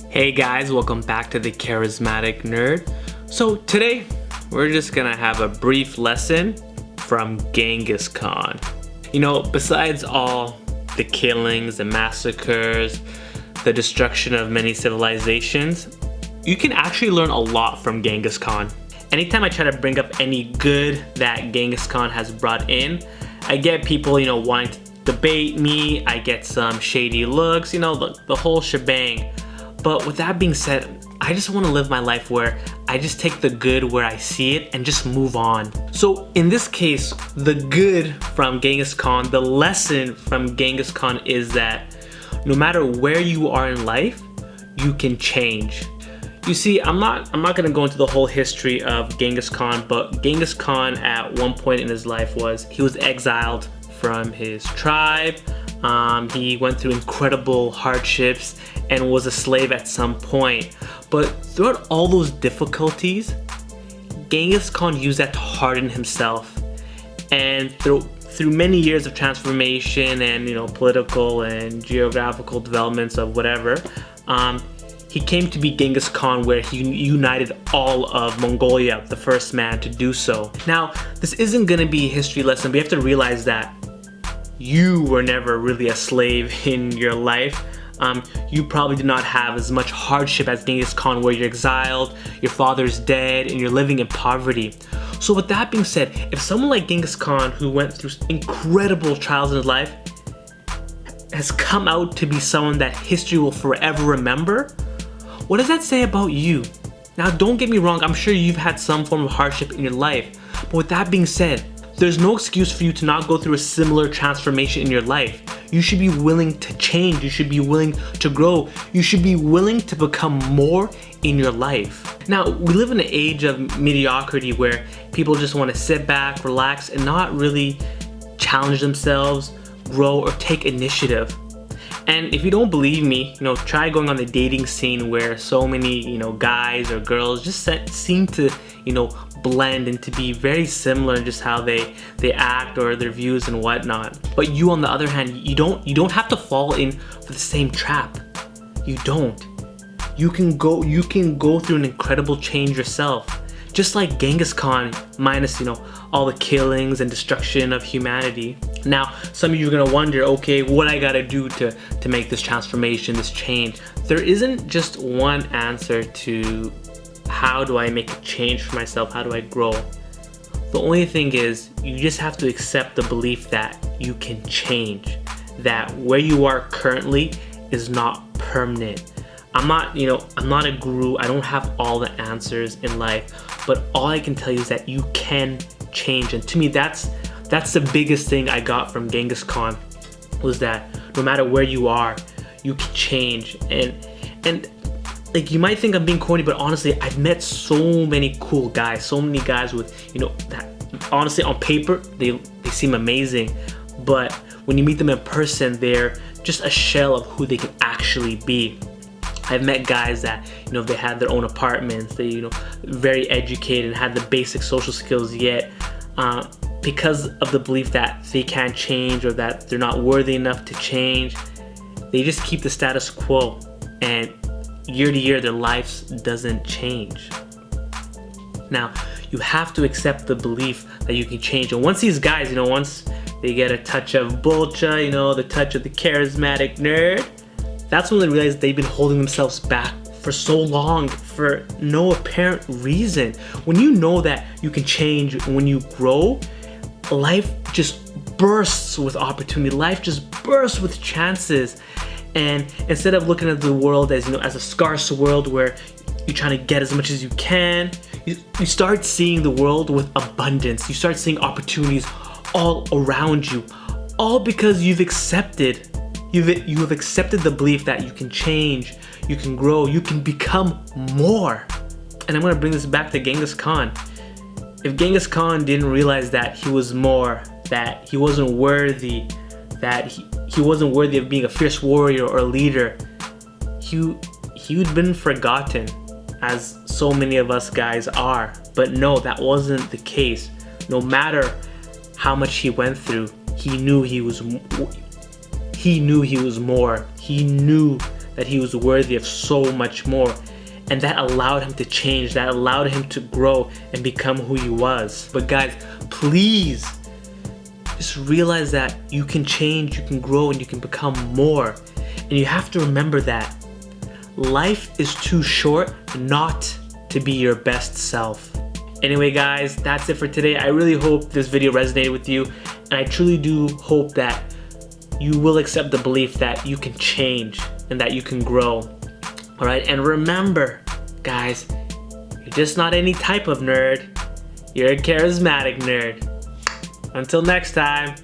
Hey guys, welcome back to the Charismatic Nerd. So today, we're just gonna have a brief lesson from Genghis Khan. You know, besides all the killings, the massacres, the destruction of many civilizations, you can actually learn a lot from Genghis Khan. Anytime I try to bring up any good that Genghis Khan has brought in, I get people, wanting to debate me, I get some shady looks, the whole shebang. But with that being said, I just want to live my life where I just take the good where I see it and just move on. So in this case, the good from Genghis Khan, the lesson from Genghis Khan is that no matter where you are in life, you can change. You see, I'm not gonna go into the whole history of Genghis Khan, but Genghis Khan at one point in his life he was exiled from his tribe. He went through incredible hardships and was a slave at some point. But throughout all those difficulties, Genghis Khan used that to harden himself. And through many years of transformation and political and geographical developments of whatever, he came to be Genghis Khan, where he united all of Mongolia, the first man to do so. Now, this isn't going to be a history lesson, but you have to realize that you were never really a slave in your life. You probably did not have as much hardship as Genghis Khan, where you're exiled, your father's dead, and you're living in poverty. So with that being said, if someone like Genghis Khan, who went through incredible trials in his life, has come out to be someone that history will forever remember, what does that say about you? Now, don't get me wrong, I'm sure you've had some form of hardship in your life. But with that being said, there's no excuse for you to not go through a similar transformation in your life. You should be willing to change. You should be willing to grow. You should be willing to become more in your life. Now, we live in an age of mediocrity where people just want to sit back, relax, and not really challenge themselves, grow, or take initiative. And if you don't believe me, try going on the dating scene where so many, guys or girls just seem to, blend and to be very similar in just how they act or their views and whatnot. But you, on the other hand, you don't have to fall in for the same trap. You don't. You can go through an incredible change yourself. Just like Genghis Khan, minus, all the killings and destruction of humanity. Now, some of you are gonna wonder, okay, what I gotta do to make this transformation, this change? There isn't just one answer to how do I make a change for myself? How do I grow? The only thing is, you just have to accept the belief that you can change, that where you are currently is not permanent. I'm not a guru. I don't have all the answers in life, but all I can tell you is that you can change. And to me, that's the biggest thing I got from Genghis Khan, was that no matter where you are, you can change. And like, you might think I'm being corny, but honestly, I've met so many cool guys, so many guys with, that honestly on paper, they seem amazing. But when you meet them in person, they're just a shell of who they can actually be. I've met guys that, they had their own apartments, they, very educated and had the basic social skills, yet because of the belief that they can't change or that they're not worthy enough to change, they just keep the status quo, and year to year their lives doesn't change. Now, you have to accept the belief that you can change. And once these guys, once they get a touch of Bolcha, the touch of the charismatic nerd, that's when they realize they've been holding themselves back for so long for no apparent reason. When you know that you can change, when you grow, life just bursts with opportunity. Life just bursts with chances. And instead of looking at the world as, as a scarce world where you're trying to get as much as you can, you start seeing the world with abundance. You start seeing opportunities all around you, all because you have accepted the belief that you can change, you can grow, you can become more. And I'm going to bring this back to Genghis Khan. If Genghis Khan didn't realize that he was more, that he wasn't worthy, that he wasn't worthy of being a fierce warrior or a leader, he'd been forgotten, as so many of us guys are. But no, that wasn't the case. No matter how much he went through, he knew he was more. He knew that he was worthy of so much more. And that allowed him to change, that allowed him to grow and become who he was. But guys, please, just realize that you can change, you can grow, and you can become more. And you have to remember that life is too short not to be your best self. Anyway guys, that's it for today. I really hope this video resonated with you, and I truly do hope that you will accept the belief that you can change and that you can grow. Alright, and remember guys, you're just not any type of nerd. You're a charismatic nerd. Until next time.